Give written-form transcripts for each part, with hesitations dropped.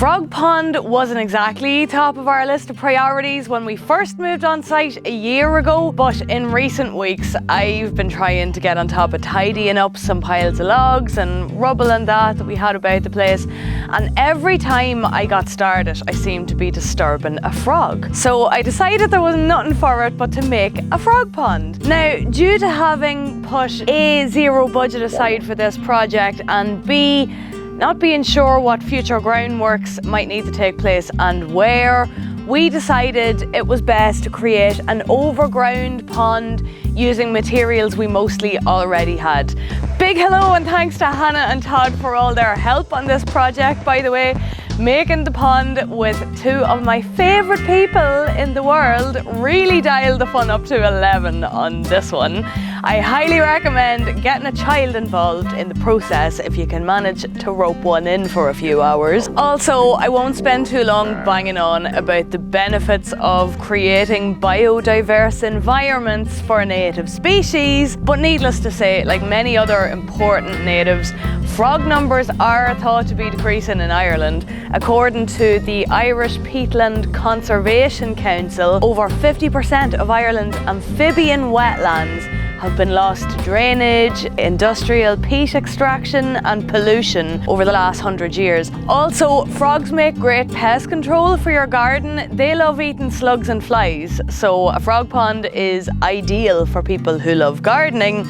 frog pond wasn't exactly top of our list of priorities when we first moved on site a year ago, but in recent weeks I've been trying to get on top of tidying up some piles of logs and rubble and that we had about the place, and every time I got started I seemed to be disturbing a frog. So I decided there was nothing for it but to make a frog pond. Now, due to having put A, zero budget aside for this project, and B, not being sure what future groundworks might need to take place and where, we decided it was best to create an overground pond using materials we mostly already had. Big hello and thanks to Hannah and Todd for all their help on this project, by the way. Making the pond with two of my favourite people in the world really dialed the fun up to 11 on this one. I highly recommend getting a child involved in the process if you can manage to rope one in for a few hours. Also, I won't spend too long banging on about the benefits of creating biodiverse environments for native species, but needless to say, like many other important natives, frog numbers are thought to be decreasing in Ireland. According to the Irish Peatland Conservation Council, over 50% of Ireland's amphibian wetlands have been lost to drainage, industrial peat extraction and pollution over the last 100 years. Also, frogs make great pest control for your garden. They love eating slugs and flies, so a frog pond is ideal for people who love gardening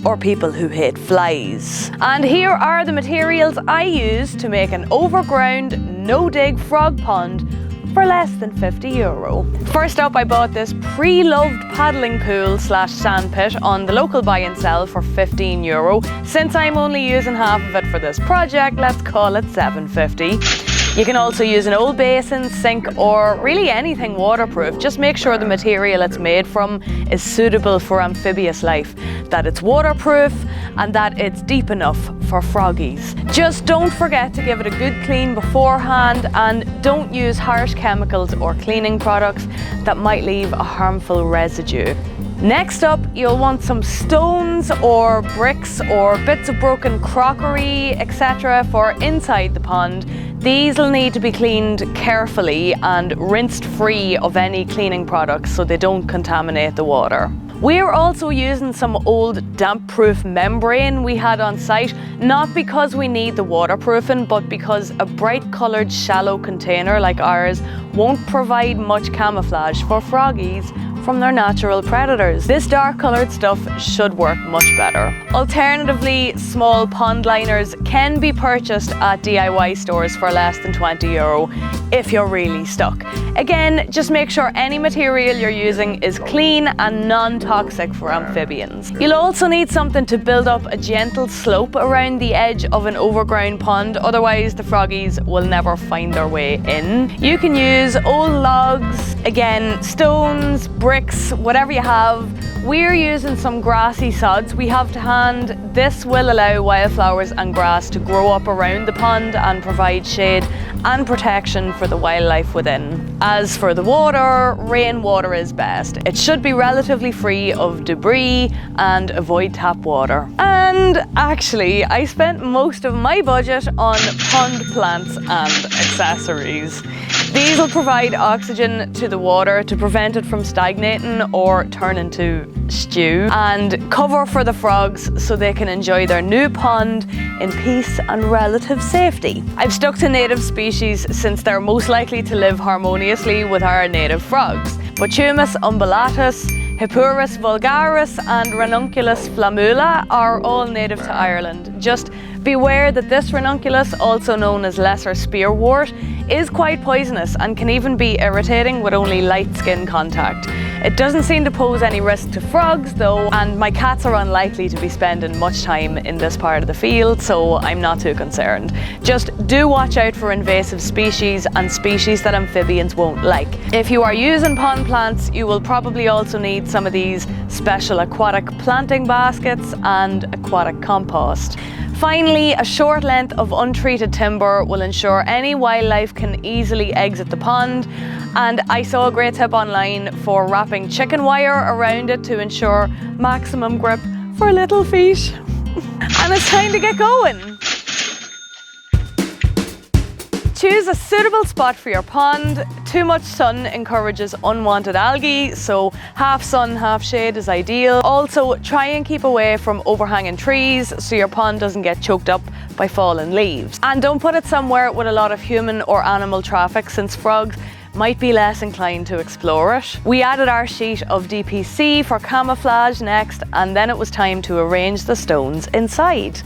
or people who hate flies. And here are the materials I used to make an overground, no-dig frog pond for less than €50. First up, I bought this pre-loved paddling pool / sand pit on the local buy and sell for €15. Since I'm only using half of it for this project, let's call it €7.50. You can also use an old basin, sink, or really anything waterproof. Just make sure the material it's made from is suitable for amphibious life, that it's waterproof, and that it's deep enough for froggies. Just don't forget to give it a good clean beforehand, and don't use harsh chemicals or cleaning products that might leave a harmful residue. Next up, you'll want some stones or bricks or bits of broken crockery, etc. for inside the pond. These will need to be cleaned carefully and rinsed free of any cleaning products so they don't contaminate the water. We're also using some old damp-proof membrane we had on site, not because we need the waterproofing, but because a bright-coloured shallow container like ours won't provide much camouflage for froggies from their natural predators. This dark-coloured stuff should work much better. Alternatively, small pond liners can be purchased at DIY stores for less than €20 if you're really stuck. Again, just make sure any material you're using is clean and non-toxic for amphibians. You'll also need something to build up a gentle slope around the edge of an overground pond, otherwise the froggies will never find their way in. You can use old logs, again, stones, bricks, whatever you have. We're using some grassy sods we have to hand. This will allow wildflowers and grass to grow up around the pond and provide shade and protection for the wildlife within. As for the water, rainwater is best. It should be relatively free of debris and avoid tap water. And actually, I spent most of my budget on pond plants and accessories. These will provide oxygen to the water to prevent it from stagnating or turn into stew, and cover for the frogs so they can enjoy their new pond in peace and relative safety. I've stuck to native species since they're most likely to live harmoniously with our native frogs. Botumus umbellatus, Hippurus vulgaris and Ranunculus flammula are all native to Ireland. Just beware that this ranunculus, also known as lesser spearwort, is quite poisonous and can even be irritating with only light skin contact. It doesn't seem to pose any risk to frogs though, and my cats are unlikely to be spending much time in this part of the field, so I'm not too concerned. Just do watch out for invasive species and species that amphibians won't like. If you are using pond plants, you will probably also need some of these special aquatic planting baskets and aquatic compost. Finally, a short length of untreated timber will ensure any wildlife can easily exit the pond, and I saw a great tip online for wrapping chicken wire around it to ensure maximum grip for little feet. And it's time to get going! Choose a suitable spot for your pond. Too much sun encourages unwanted algae, so half sun, half shade is ideal. Also, try and keep away from overhanging trees so your pond doesn't get choked up by fallen leaves. And don't put it somewhere with a lot of human or animal traffic, since frogs might be less inclined to explore it. We added our sheet of DPC for camouflage next, and then it was time to arrange the stones inside.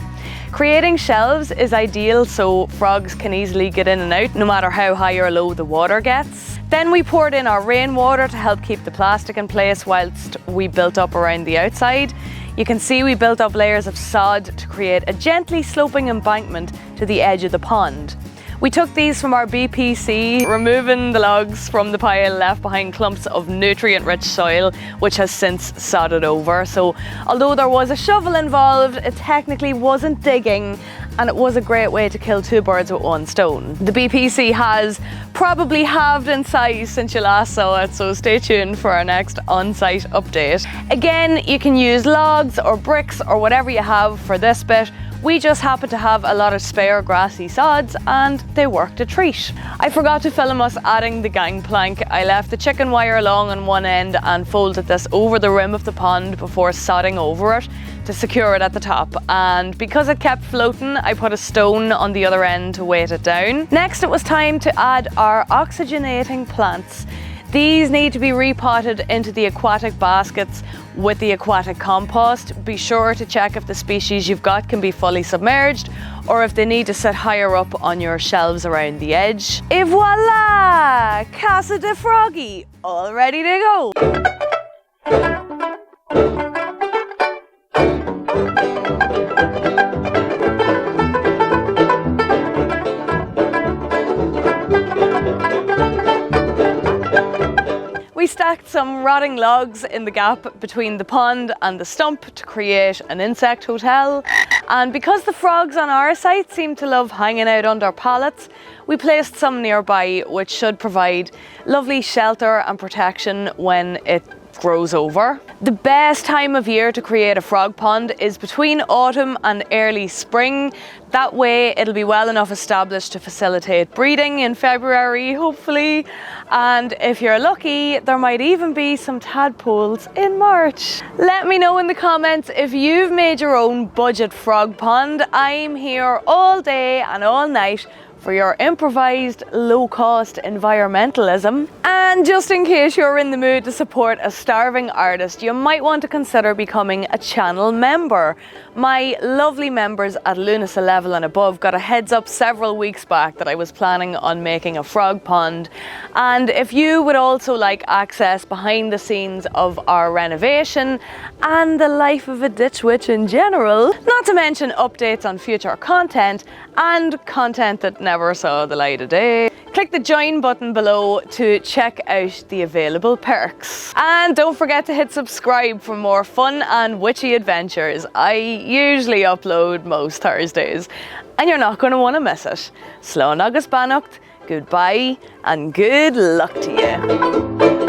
Creating shelves is ideal so frogs can easily get in and out no matter how high or low the water gets. Then we poured in our rainwater to help keep the plastic in place whilst we built up around the outside. You can see we built up layers of sod to create a gently sloping embankment to the edge of the pond. We took these from our BPC, removing the logs from the pile left behind clumps of nutrient-rich soil, which has since sodded over. So although there was a shovel involved, it technically wasn't digging, and it was a great way to kill two birds with one stone. The BPC has probably halved in size since you last saw it, so stay tuned for our next on-site update. Again, you can use logs or bricks or whatever you have for this bit. We just happened to have a lot of spare grassy sods and they worked a treat. I forgot to film us adding the gangplank. I left the chicken wire long on one end and folded this over the rim of the pond before sodding over it to secure it at the top. And because it kept floating, I put a stone on the other end to weight it down. Next, it was time to add our oxygenating plants. These need to be repotted into the aquatic baskets with the aquatic compost. Be sure to check if the species you've got can be fully submerged or if they need to sit higher up on your shelves around the edge. Et voila! Casa de Froggy, all ready to go. We stacked some rotting logs in the gap between the pond and the stump to create an insect hotel. And because the frogs on our site seem to love hanging out under pallets, we placed some nearby, which should provide lovely shelter and protection when it grows over. The best time of year to create a frog pond is between autumn and early spring. That way it'll be well enough established to facilitate breeding in February, hopefully. And if you're lucky, there might even be some tadpoles in March. Let me know in the comments if you've made your own budget frog pond. I'm here all day and all night for your improvised low-cost environmentalism. And just in case you're in the mood to support a starving artist, you might want to consider becoming a channel member. My lovely members at Luna's level and above got a heads up several weeks back that I was planning on making a frog pond. And if you would also like access behind the scenes of our renovation and the life of a ditch witch in general, not to mention updates on future content and content that never saw the light of day, click the join button below to check out the available perks. And don't forget to hit subscribe for more fun and witchy adventures. I usually upload most Thursdays and you're not going to want to miss it. Slán agus beannacht, goodbye and good luck to you.